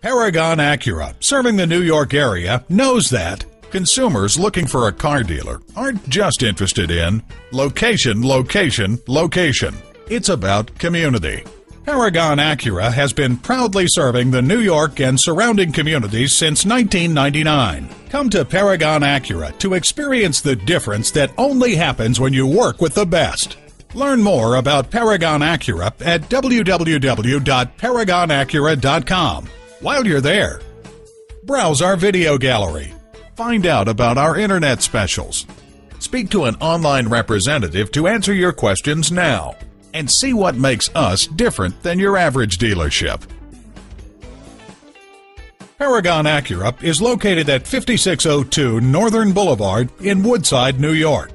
Paragon Acura, serving the New York area, knows that consumers looking for a car dealer aren't just interested in location, location, location. It's about community. Paragon Acura has been proudly serving the New York and surrounding communities since 1999. Come to Paragon Acura to experience the difference that only happens when you work with the best. Learn more about Paragon Acura at www.paragonacura.com. While you're there, browse our video gallery. Find out about our internet specials. Speak to an online representative to answer your questions now. And see what makes us different than your average dealership. Paragon Acura is located at 5602 Northern Boulevard in Woodside, New York.